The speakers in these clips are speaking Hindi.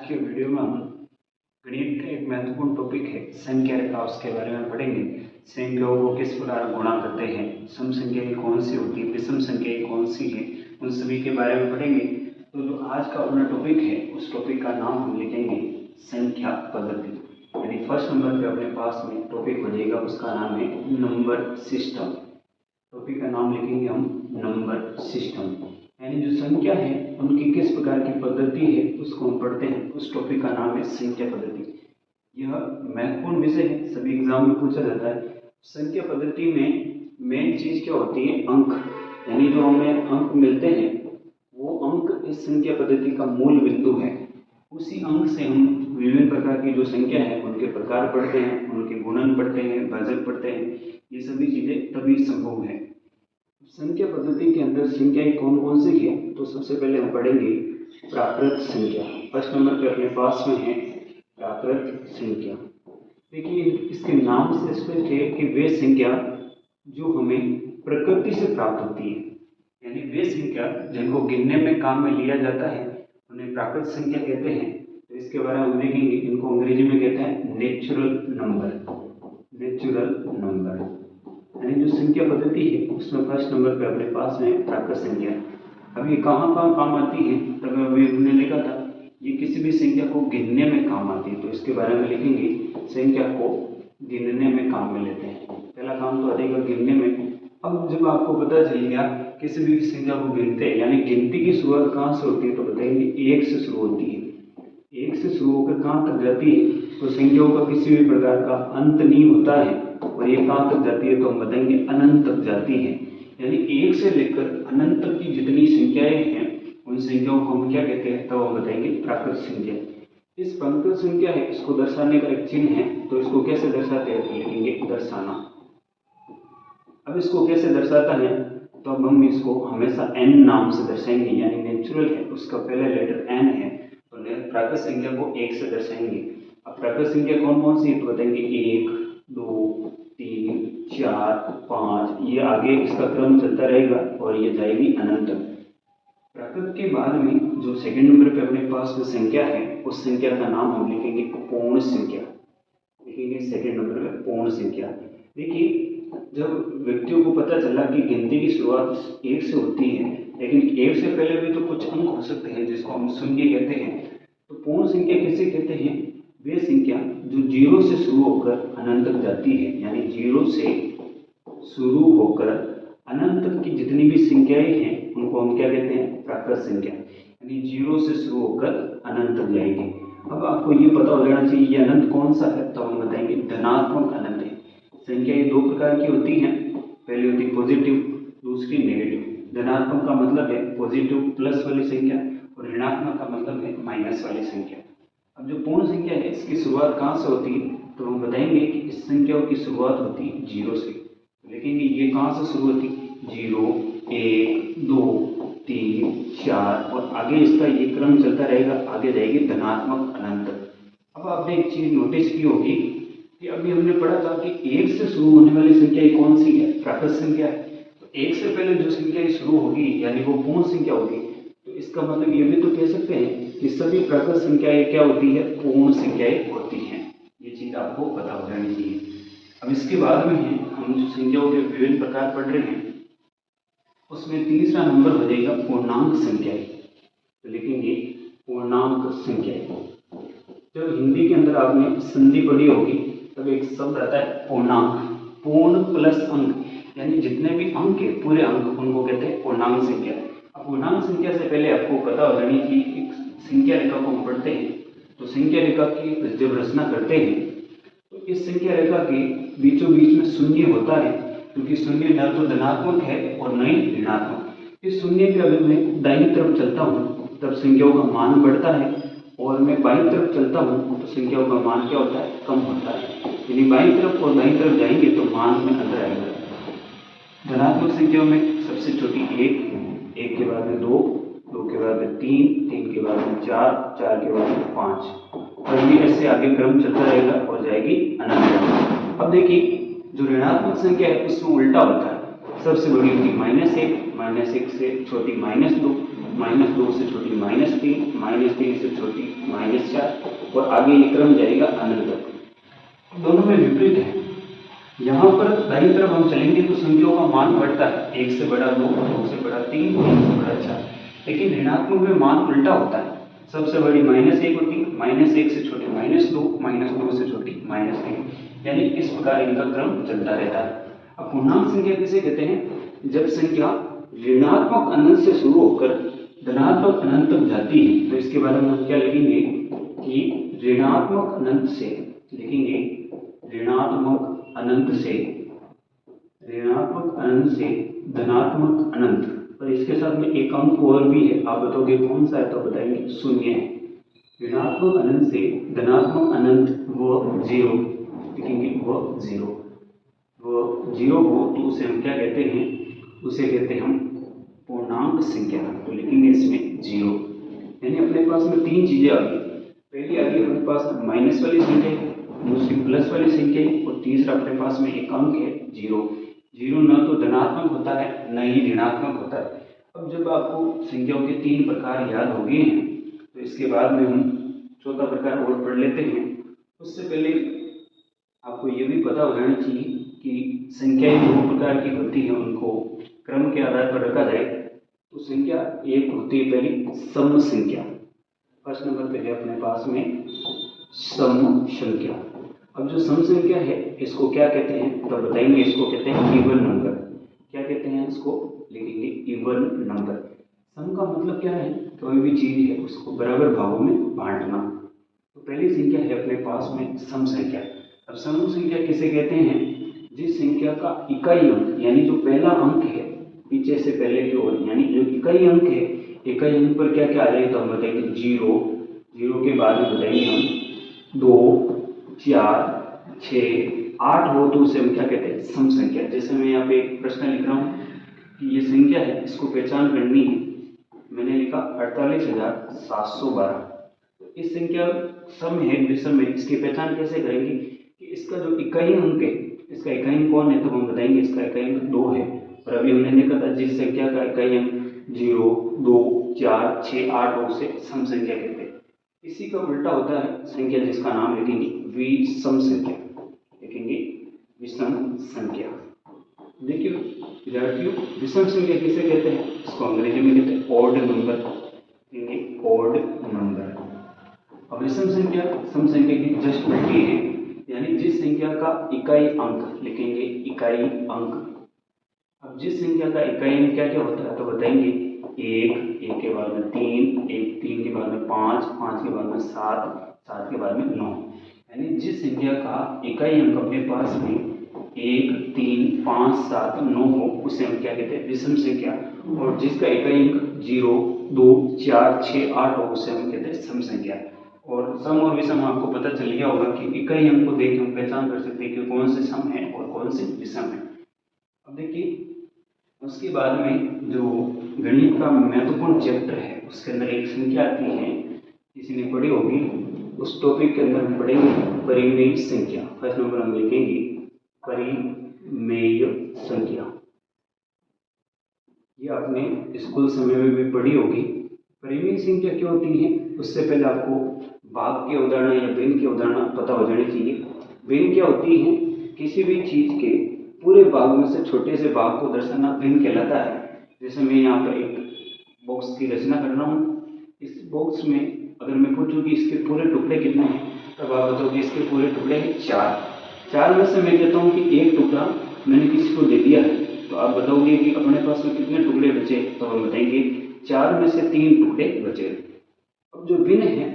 के वीडियो में हम गणित का एक महत्वपूर्ण टॉपिक है संख्या रेखा, उसके बारे में पढ़ेंगे। संख्याओं को किस प्रकार गुणा करते हैं, सम संख्याएं कौन सी होती है, विषम संख्याएं कौन सी है, उन सभी के बारे में पढ़ेंगे। तो जो आज का अपना टॉपिक है उस टॉपिक का नाम हम लिखेंगे संख्या पद्धति, यानी फर्स्ट नंबर पे अपने पास में टॉपिक हो जाएगा, उसका नाम है नंबर सिस्टम। टॉपिक का नाम लिखेंगे हम नंबर सिस्टम, यानी जो संख्या है उनकी किस प्रकार की पद्धति है उसको हम पढ़ते हैं। उस टॉपिक का नाम है संख्या पद्धति। यह महत्वपूर्ण विषय है, सभी एग्जाम में पूछा जाता है। संख्या पद्धति में मेन चीज क्या होती है? अंक, यानी जो हमें अंक मिलते हैं वो अंक इस संख्या पद्धति का मूल बिंदु है। उसी अंक से हम विभिन्न प्रकार की जो संख्या है उनके प्रकार पढ़ते हैं, उनके गुणन पढ़ते हैं, भाजक पढ़ते हैं। ये सभी चीजें तभी संभव है। संख्या पद्धति के अंदर संख्याएं कौन कौन सी है, तो सबसे पहले हम पढ़ेंगे प्राकृत संख्या। फर्स्ट नंबर पे अपने पास में है प्राकृत संख्या। देखिए इसके नाम से स्पष्ट है कि वे संख्या जो हमें प्रकृति से प्राप्त होती है, यानी वे संख्या जिनको गिनने में काम में लिया जाता है उन्हें प्राकृत संख्या कहते हैं। तो इसके बारे में हम देखेंगे, इनको अंग्रेजी में कहते हैं नेचुरल नंबर। नेचुरल नंबर यानी जो संख्या पद्धति है उसमें फर्स्ट नंबर पे अपने पास में प्राकृत संख्या। अब ये कहाँ कहाँ काम आती है, तब अभी हमने लिखा था ये किसी भी संख्या को गिनने में काम आती है। तो इसके बारे में लिखेंगे संख्या को गिनने में काम में लेते हैं। पहला काम तो आएगा गिनने में। अब जब आपको पता चल गया किसी भी संख्या को गिनते हैं, यानी गिनती की शुरुआत कहाँ से होती है, तो बताएंगे एक से शुरू होती है। एक से शुरू होकर कहाँ तक जाती है, तो संख्याओं का किसी भी प्रकार का अंत नहीं होता है और ये कहाँ तक जाती है, तो हम बताएंगे अनंत तक जाती है। यानी एक से लेकर अनंत तक की जितनी संख्याएं हैं उन संख्याओं को हम क्या कहते हैं, तो हम बताएंगे प्राकृत संख्या। इस प्राकृत संख्या है इसको दर्शाने का एक चिन्ह है, तो इसको कैसे दर्शाते हैं, तो लिखेंगे दर्शाना। अब इसको कैसे दर्शाता है, तो अब हम इसको हमेशा n नाम से दर्शाएंगे, यानी नेचुरल है उसका पहला लेटर n है, तो प्राकृत संख्या को 1 से दर्शाएंगे। अब प्राकृत संख्या कौन कौन सी है, तो बताएंगे 1, 2, 3, 4, 5, ये आगे इसका क्रम चलता रहेगा और ये जाएगी अनंत तक। प्राकृत के बाद में जो सेकंड नंबर पे अपने पास में संख्या है उस संख्या का नाम हम लिखेंगे पूर्ण संख्या। लिखेंगे सेकंड नंबर पे पूर्ण संख्या। देखिए जब व्यक्तियों को पता चला कि गिनती की शुरुआत 1 से होती है, लेकिन 1 से पहले भी तो कुछ अंक हो सकते हैं जिसको हम शून्य कहते हैं। तो पूर्ण संख्या किसे कहते हैं? वे संख्या जो 0 से शुरू होकर अनंत तक जाती है, यानी 0 से शुरू होकर अनंत तक की जितनी भी संख्याएं हैं उनको हम क्या कहते हैं? प्राकृत संख्या, यानी 0 से शुरू होकर अनंत तक जाएगी। अब आपको ये पता हो जाना चाहिए ये अनंत कौन सा है, तो हम बताएंगे धनात्मक अनंत है। संख्याएं दो प्रकार की होती हैं, पहली होती है पॉजिटिव, दूसरी नेगेटिव। धनात्मक का मतलब है पॉजिटिव प्लस वाली संख्या और ऋणात्मक का मतलब है माइनस वाली संख्या। अब जो पूर्ण संख्या है इसकी शुरुआत कहाँ से होती है, तो हम बताएंगे कि इस संख्याओं की शुरुआत होती है 0 से। तो लेकिन ये कहाँ से शुरू होती है? 0, 1, 2, 3, 4 और आगे इसका ये क्रम चलता रहेगा, आगे जाएगी धनात्मक अनंत। अब आपने एक चीज नोटिस की होगी कि अभी हमने पढ़ा था कि 1 से शुरू होने वाली संख्या कौन सी है? प्राकृत संख्या है। तो 1 से पहले जो संख्या शुरू होगी यानी वो पूर्ण संख्या होगी। तो इसका मतलब ये भी तो कह सकते हैं कि सभी प्राकृत संख्याएं क्या होती है? पूर्ण संख्याएं होती हैं। ये चीज आपको पता हो जानी चाहिए। अब इसके बाद में है हम जो संख्याओं के विभिन्न प्रकार पढ़ रहे हैं उसमें तीसरा नंबर हो जाएगा पूर्णांक संख्याएं। तो लिखेंगे पूर्णांक संख्याएं। जब हिंदी के अंदर आपने संधि पढ़ी होगी तब एक शब्द आता है पूर्णांक। पूर्ण प्लस अंक, यानी जितने भी अंक है पूरे अंक उनको कहते हैं पूर्णांक संख्या। अब पूर्णांक संख्या से पहले आपको पता हो जानी चाहिए कि संख्या रेखा को हम पढ़ते हैं तो संख्या रेखा की जब रचना करते हैं तो इस संख्या रेखा के बीचों बीच में शून्य होता है, क्योंकि शून्य न तो धनात्मक है और न ही ऋणात्मक। इस शून्य के अगर मैं दाहिनी तरफ चलता हूँ तब संख्याओं का मान बढ़ता है और मैं बाईं तरफ चलता हूँ तो संख्याओं का मान क्या होता है? कम होता है। यानी बाईं तरफ और दाईं तरफ जाएंगे तो मान में अंतर आएगा। धनात्मक संख्याओं में सबसे छोटी 1, 1 के बाद में 2, 2 के बाद में 3, 3 के बाद में 4, 4 के बाद में 5 और भी ऐसे आगे क्रम चलता रहेगा और जाएगी अनंत। अब देखिए जो ऋणात्मक संख्या है उसमें उल्टा होता है। सबसे बड़ी होती -1, -1 से छोटी -2, -2 से छोटी -3, -3 से छोटी -4 और आगे ये क्रम जाएगा अनंत तक। दोनों में विपरीत है। यहाँ पर दाईं तरफ हम चलेंगे तो संख्याओं का मान बढ़ता है, 1 से बड़ा 2, 2 से बड़ा 3, 3 से बड़ा 4। लेकिन ऋणात्मक में मान उल्टा होता है, सबसे बड़ी -1 होती है, -1 से छोटी -2, -2 से छोटी -3, यानी इस प्रकार इनका क्रम चलता रहता है। अब पूर्णांक संख्या किसे कहते हैं? जब संख्या ऋणात्मक अनंत से शुरू होकर धनात्मक अनंत तक जाती है, तो इसके बारे में हम क्या लिखेंगे कि ऋणात्मक अनंत से लिखेंगे, ऋणात्मक अनंत से धनात्मक अनंत। और इसके साथ में एक अंक और भी है, आप बताओगे कौन सा है? तो बताएंगे 0 है। ऋणात्मक अनंत से धनात्मक अनंत वो 0 लिखेंगे, वो 0 हो तो उसे हम क्या कहते हैं? उसे कहते हैं हम पूर्णांक संख्या। तो लिखेंगे इसमें 0। यानी अपने पास में 3 चीजें आ गई। पहली आ गई अपने पास माइनस वाली संख्या, दूसरी प्लस वाली संख्या और तीसरा अपने पास में एक अंक है 0। 0 न तो धनात्मक होता है न ही ऋणात्मक होता है। अब जब आपको संख्याओं के 3 प्रकार याद हो गए हैं तो इसके बाद में हम चौथा प्रकार और पढ़ लेते हैं। उससे पहले आपको ये भी पता हो जाना चाहिए कि संख्याएं 2 प्रकार की होती हैं, उनको क्रम के आधार पर रखा जाए। तो संख्या एक होती है पहली सम संख्या। फर्स्ट नंबर पे है अपने पास में सम संख्या। अब जो सम संख्या है इसको क्या कहते हैं? तो बताएंगे, इसको कहते हैं इवन नंबर। क्या कहते हैं इसको? लिखेंगे इवन नंबर। सम का मतलब क्या है? कोई भी चीज है उसको बराबर भागों में बांटना। तो पहली संख्या है अपने पास में सम संख्या। अब सम संख्या किसे कहते हैं? जिस संख्या का इकाई अंक यानी जो पहला अंक है पीछे से पहले की ओर, यानी जो इकाई अंक है, इकाई अंक पर क्या क्या आ जाएगा? तो हम बताएंगे 0, 0 के बाद में बताएंगे हम 2, 4, 6, 8 हो तो उसे हम क्या कहते हैं? सम संख्या। जैसे मैं यहाँ पे एक प्रश्न लिख रहा हूँ कि ये संख्या है, इसको पहचान करनी है। मैंने लिखा 48,712। तो इस संख्या सम है, विषम है, इसकी पहचान कैसे करेंगे कि इसका जो इकाई अंक है, इसका इकाई अंक कौन है? तो हम बताएंगे इसका इकाई अंक 2 है। और अभी हमने देखा था जिस संख्या का इकाई अंक 0, 2, 4, 6, 8 हो उसे सम संख्या कहते हैं। इसी का उल्टा होता है संख्या जिसका नाम लिखेंगे विषम संख्या। लिखेंगे विषम संख्या। देखिए विद्यार्थियों, विषम संख्या किसे कहते हैं? इसको अंग्रेजी में कहते हैं ऑड नंबर। Odd number. अब विषम संख्या सम संख्या की जस्ट उल्टी है, यानी जिस संख्या का इकाई अंक, लिखेंगे इकाई अंक। अब जिस संख्या का इकाई अंक क्या क्या होता है? तो बताएंगे 1, 1 के बाद में 3, 1, 3 के बाद में 5, 5 के बाद में 7, 7 के बाद में 9। यानी जिस संख्या का इकाई अंक अपने पास में 1, 3, 5, 7, 9 हो उसे हम क्या कहते हैं? विषम संख्या। और जिसका इकाई अंक 0, 2, 4, 6, 8 हो उसे हम कहते हैं सम संख्या। और सम और विषम आपको पता चल गया होगा कि इकाई अंक को देख हम पहचान कर सकते हैं कि कौन से सम है और कौन से विषम है। अब देखिए उसके बाद में जो गणित का महत्वपूर्ण चैप्टर है उसके अंदर एक संख्या आती है, किसी ने पढ़ी होगी, उस टॉपिक के अंदर हम पढ़ेंगे परिमेय संख्या। फर्स्ट नंबर हम लिखेंगे परिमेय संख्या। ये आपने स्कूल समय में भी पढ़ी होगी। परिमेय संख्या क्या होती है? उससे पहले आपको भाग के उदाहरण या भिन्न के उदाहरण पता हो जाने चाहिए। भिन्न क्या होती है? किसी भी चीज के पूरे भाग में से छोटे से भाग को दर्शाना भिन्न कहलाता है। जैसे मैं यहाँ पर एक बॉक्स की रचना कर रहा हूँ, इस बॉक्स में अगर मैं पूछूं कि इसके पूरे टुकड़े कितने हैं, तब आप बताओगे इसके पूरे टुकड़े हैं 4। 4 में से मैं कहता हूँ कि एक टुकड़ा मैंने किसी को दे दिया है, तो आप बताओगे कि अपने पास में कितने टुकड़े बचे? तो हम बताएंगे 4 में से 3 टुकड़े बचे। अब जो भिन्न है,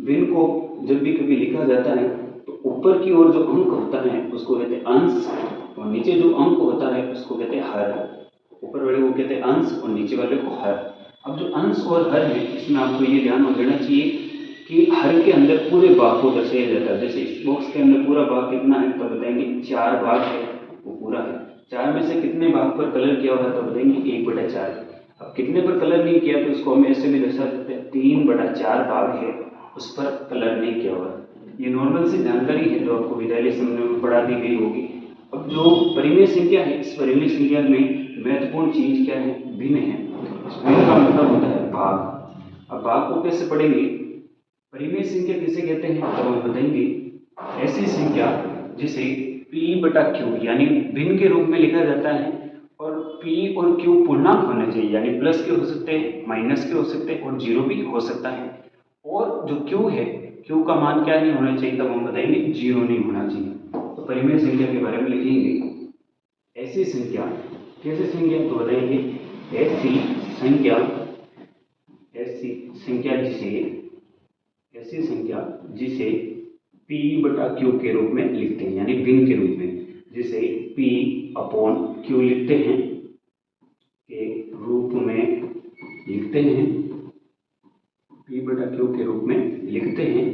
भिन्न को जब भी कभी लिखा जाता है तो ऊपर की ओर जो अंक होता है उसको कहते हैं अंश, और नीचे जो अंक होता है उसको कहते हैं हर। ऊपर वाले को कहते हैं अंश और नीचे वाले को हर। अब जो अंश और हर है इसमें आपको ये ध्यान हो जाना चाहिए कि हर के अंदर पूरे भाग को दर्शाया जाता है। जैसे इस बॉक्स के अंदर पूरा भाग कितना है? तो बताएंगे 4 भाग है, वो पूरा है। 4 में से कितने भाग पर कलर किया हुआ है? तो बताएंगे 1/4। अब कितने पर कलर नहीं किया तो इसको हम ऐसे भी दर्शा सकते हैं 3/4 भाग है उस पर कलर नहीं किया हुआ। ये नॉर्मल सी जानकारी है जो आपको विद्यालय समय में पढ़ा दी गई होगी। अब जो परिमेय संख्या है, इस परिमेय संख्या में महत्वपूर्ण चीज क्या है? भिन्न है। भिन्न का मतलब होता है भाग। अब भाग को कैसे पढ़ेंगे? परिमेय संख्या किसे कहते हैं तो हम बताएंगे ऐसी संख्या जिसे p बटा q यानी भिन्न के रूप में लिखा जाता है और p और q पूर्णांक होने चाहिए, यानी प्लस के हो सकते हैं, माइनस के हो सकते हैं और जीरो भी हो सकता है। और जो q है, q का मान क्या नहीं होना चाहिए, तब हम बताएंगे जीरो नहीं होना चाहिए। तो परिमेय संख्या के बारे में लिखेंगे ऐसी संख्या, कैसी संख्या तो बताएंगे ऐसी संख्या जिसे p बटा q के रूप में लिखते हैं, यानी भिन्न के रूप में, जिसे p अपॉन q लिखते हैं, के रूप में लिखते हैं, p बटा q के रूप में लिखते हैं।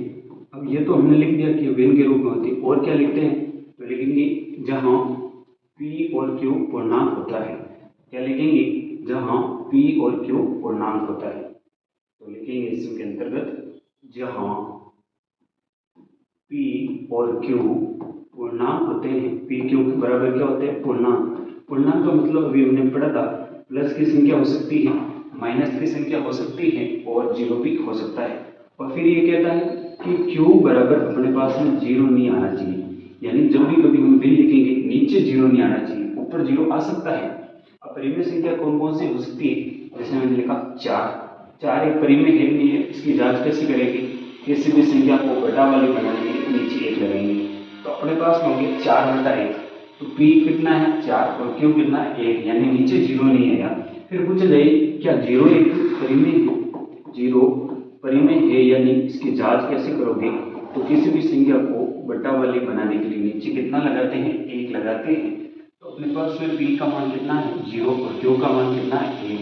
अब ये तो हमने लिख दिया कि भिन्न के रूप में होती है, और क्या लिखते हैं तो लिखेंगे जहां p और q पूर्णांक होता है। क्या लिखेंगे? जहां p और q पूर्णांक होता है। तो लिखेंगे इसके अंतर्गत जहां p और q पूर्णांक होते हैं। p q के बराबर क्या होते हैं? पूर्णांक। पूर्णांक का मतलब अभी हमने पढ़ा था, प्लस की संख्या हो सकती है, माइनस की संख्या हो सकती है और जीरो भी हो सकता है। और फिर ये कहता है कि q बराबर अपने पास में जीरो नहीं आना चाहिए, यानी जब भी कभी हम भिन्न लिखेंगे नीचे जीरो नहीं आना चाहिए, ऊपर जीरो आ सकता है। अब परिमेय संख्या कौन कौन सी हो सकती है? जैसे मैंने लिखा चार एक परिमेय है नहीं है, इसकी जांच कैसे करेंगे? किसी भी संख्या को बटा वाली बनाने के लिए नीचे एक लगाएंगे, तो अपने पास होंगे 4 बटा 1। तो p कितना है? 4 और q कितना है? 1, यानी नीचे जीरो नहीं आया। फिर पूछा जाए क्या जीरो एक परिमेय है? जीरो परिमेय है, यानी इसकी जांच कैसे करोगे? तो किसी भी संख्या को बटा वाली बनाने के लिए नीचे कितना लगाते हैं? 1 लगाते हैं। तो अपने पास में p का मान कितना है? 0 और q का मान कितना है? 1।